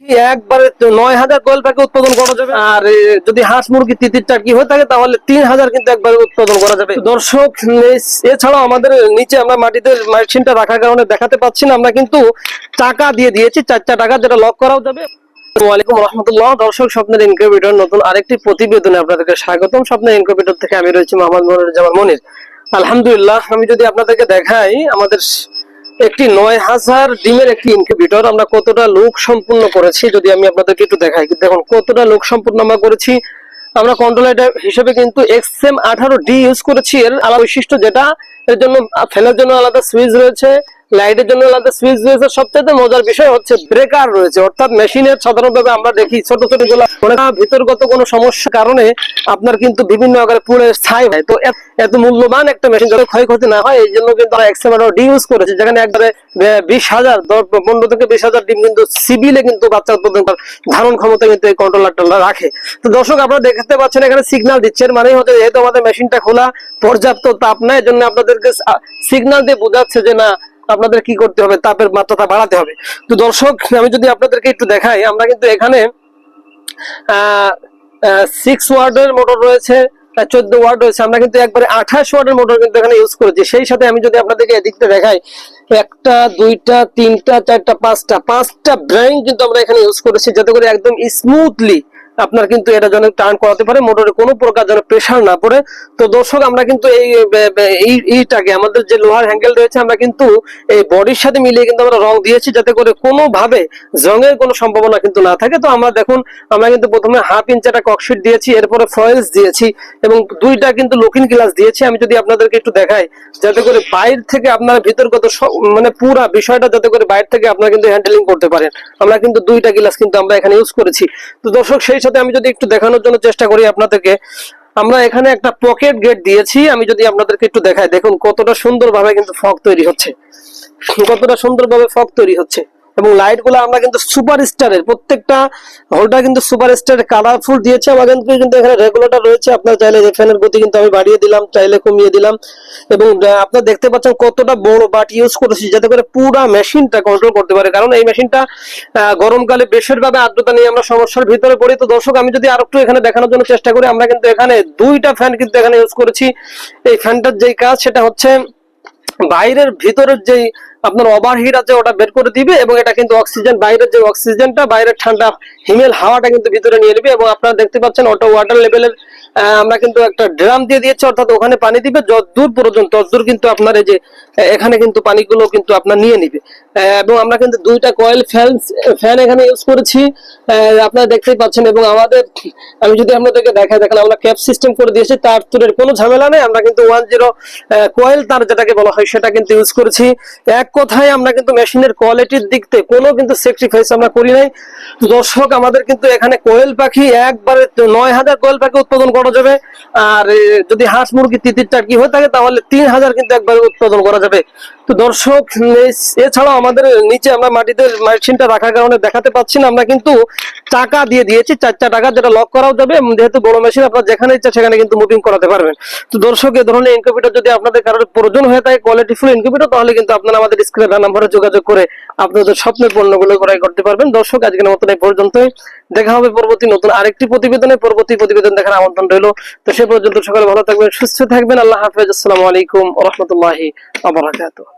একবারে ৯,০০০ কোয়েল পাখি উৎপাদন করা যাবে। আর যদি হাঁস মুরগি তিতির চাকি হয়ে থাকে তাহলে ৩,০০০ কিন্তু একবারে উৎপাদন করা যাবে। দর্শক, এছাড়াও আমাদের নিচে আমরা মাটিতে মেশিনটা রাখার কারণে দেখাতে পাচ্ছি না, আমরা কিন্তু টাকা দিয়ে দিয়েছি ৪টা টাকা, যেটা লক করাও যাবে। ওয়ালাইকুম রহমতুল্লাহ। দর্শক, স্বপ্নের ইনকিউবেটর নতুন আরেকটি প্রতিবেদনে আপনাদেরকে স্বাগতম। স্বপ্নের ইনকিউবেটর থেকে আমি রয়েছি মোহাম্মদ মনিরুজ্জামান মনির। আলহামদুলিল্লাহ, আমি যদি আপনাদেরকে দেখাই আমাদের একটি ৯,০০০ ডিমের একটি ইনকিউবেটর আমরা কতটা লোক সম্পূর্ণ করেছি, যদি আমি আপনাদেরকে একটু দেখাই। দেখুন কতটা লোক সম্পূর্ণ আমরা করেছি। আমরা কন্ট্রোলার হিসেবে কিন্তু XM18D ইউজ করেছি। এর আলাদা বৈশিষ্ট্য যেটা, এর জন্য ফ্যানের জন্য আলাদা সুইচ রয়েছে, লাইটের জন্য আলাদা সুইচ রয়েছে। সবচেয়ে মজার বিষয় হচ্ছে ব্রেকার রয়েছে। অর্থাৎ মেশিনের সাধারণভাবে আমরা দেখি ছোট ছোট গুলো ভিতরগত কোনো সমস্যার কারণে আপনার কিন্তু বিভিন্ন আকারে পুড়ে ছাই হয়। তো এত মূল্যবান একটা মেশিন যাতে ক্ষয়ক্ষতি না হয়, এই জন্য কিন্তু আমরা XM18D ইউজ করেছি, যেখানে একবারে 20,০০০ 15 থেকে 20,০০০ ডিম কিন্তু সিবিলে কিন্তু বাচ্চা উৎপাদন ধারণ ক্ষমতা কিন্তু এই কন্ট্রোলারটা রাখে। তো দর্শক, আপনারা দেখতে পাচ্ছেন এখানে সিগন্যাল দিচ্ছে, মানে হচ্ছে যেহেতু আমাদের মেশিনটা খোলা, পর্যাপ্ত তাপ নাই, এর জন্য আপনাদেরকে সিগন্যাল দিয়ে বোঝাচ্ছে যে না, আপনাদের কি করতে হবে, তাপের মাত্রাটা বাড়াতে হবে। তো দর্শক, আমি যদি আপনাদেরকে একটু দেখাই, আমরা কিন্তু এখানে 6 ওয়াটের মোটর রয়েছে, 14 ওয়াট রয়েছে। আমরা কিন্তু একবারে 28 ওয়াটের মোটর কিন্তু এখানে ইউজ করেছি। সেই সাথে আমি যদি আপনাদেরকে এদিকটা দেখাই, 1টা 2টা 3টা 4টা 5টা ব্রেইন কিন্তু আমরা এখানে ইউজ করেছি, যাতে করে একদম স্মুথলি আপনার কিন্তু এটা যেন টার্ন করাতে পারে, মোটরে কোনো প্রকার যেন প্রেসার না পড়ে। তো দর্শক, আমরা কিন্তু এইটাকে আমাদের যে লোহার হ্যান্ডেল রয়েছে, আমরা কিন্তু এই বডির সাথে মিলিয়ে কিন্তু আমরা রং দিয়েছি, যাতে করে কোনোভাবে জংয়ের কোনো সম্ভাবনা কিন্তু না থাকে। তো আমরা দেখুন, আমরা কিন্তু প্রথমে 1/2 ইঞ্চ একটা ককশিট দিয়েছি, এরপরে ফয়েলস দিয়েছি এবং 2টা কিন্তু লুকিং গ্লাস দিয়েছি। আমি যদি আপনাদেরকে একটু দেখাই, যাতে করে বাইরে থেকে আপনার ভিতরগত মানে পুরা বিষয়টা যাতে করে বাইরে থেকে আপনারা কিন্তু হ্যান্ডেলিং করতে পারেন। আমরা কিন্তু 2টা গ্লাস কিন্তু আমরা এখানে ইউজ করেছি। তো দর্শক, সেই সাথে আমি যদি একটু দেখানোর জন্য চেষ্টা করি আপনাদেরকে, আমরা এখানে একটা পকেট গেট দিয়েছি। আমি যদি আপনাদেরকে একটু দেখাই, দেখুন কতটা সুন্দরভাবে কিন্তু ফগ তৈরি হচ্ছে, কতটা সুন্দরভাবে ফগ তৈরি হচ্ছে। এবং লাইট গুলো আমরা কিন্তু সুপার স্টারের, প্রত্যেকটা হোল্ডার কিন্তু সুপার স্টারের কালারফুল দিয়েছে। আমাদের কিন্তু এখানে রেগুলেটর রয়েছে, আপনার চাইলে ফ্যানের গতি কিন্তু আমি বাড়িয়ে দিলাম, চাইলে কমিয়ে দিলাম। এবং আপনারা দেখতে পাচ্ছেন কতটা বড় বাট ইউজ করেছি, যাতে করে পুরো মেশিনটা কন্ট্রোল করতে পারে। কারণ এই মেশিনটা গরমকালে বেশিরভাগ আর্দ্রতা নিয়ে আমরা সমস্যার ভিতরে পড়ি। তো দর্শক, আমি যদি আরেকটু এখানে দেখানোর জন্য চেষ্টা করি, আমরা কিন্তু এখানে 2টা ফ্যান কিন্তু এখানে ইউজ করেছি। এই ফ্যানটার যেই কাজ, সেটা হচ্ছে বাইরের ভিতরের যেই আপনার ওভারহিট আছে ওটা বের করে দিবে, এবং এটা কিন্তু অক্সিজেন, বাইরের যে অক্সিজেনটা, বাইরের ঠান্ডা হিমেল হাওয়াটা কিন্তু ভিতরে নিয়ে নেবে। এবং আপনারা দেখতে পাচ্ছেন অটো ওয়াটার লেভেলের আমরা কিন্তু একটা ড্রাম দিয়ে দিয়েছি, অর্থাৎ ওখানে পানি দিবে যতদূর পর্যন্ত, ততদূর কিন্তু আপনার এই যে এখানে কিন্তু পানিগুলো কিন্তু আপনার নিয়ে নিবে। এবং আমরা কিন্তু 2টা কয়েল ফ্যান এখানে ইউজ করেছি, আপনারা দেখতেই পাচ্ছেন। এবং আমাদের, আমি যদি আপনাদেরকে দেখাই, দেখেন আমরা ক্যাপ সিস্টেম করে দিয়েছি, তার তুরের কোনো ঝামেলা নেই। আমরা কিন্তু 10 কয়েল তার যেটাকে বলা হয় সেটা কিন্তু ইউজ করেছি। এক কথায় আমরা কিন্তু মেশিনের কোয়ালিটির দিক থেকে কোনো কিন্তু স্যাক্রিফাইস আমরা করি নাই। দর্শক, আমাদের কিন্তু এখানে কোয়েল পাখি একবারে ৯,০০০ কোয়েল পাখি উৎপাদন করা যাবে। আর যদি হাঁস মুরগি তিতির চাকি হয়ে থাকে তাহলে 3,০০০ কিন্তু একবারে উৎপাদন করা যাবে। তো দর্শক, এছাড়াও আমাদের নিচে আমরা মাটিতে মেশিনটা রাখার কারণে দেখাতে পাচ্ছি না, আমরা কিন্তু টাকা দিয়ে দিয়েছি 4টা টাকা, যেটা লক করাও যাবে। যেহেতু বড় মেশিন, আপনারা যেখানে ইচ্ছা সেখানে কিন্তু মুভিং করাতে পারবেন। তো দর্শক, এই ধরনের ইনকিউবেটর যদি আপনাদের কারোর প্রয়োজন হয়ে থাকে, কোয়ালিটিফুল ইনকিউবেটর, তাহলে কিন্তু আপনারা আমাদের স্ক্রিনে নাম্বারে যোগাযোগ করে আপনাদের স্বপ্নের পণ্যগুলো ক্রয় করতে পারবেন। দর্শক, আজকের মতন এই পর্যন্তই। দেখা হবে পরবর্তী নতুন আরেকটি প্রতিবেদনে। পরবর্তী প্রতিবেদন দেখার আমন্ত্রণ রইল। তো সে পর্যন্ত সকালে ভালো থাকবেন, সুস্থ থাকবেন। আল্লাহ হাফেজ। আসসালামু আলাইকুম ওয়া রাহমাতুল্লাহি ওয়া বারাকাতুহু।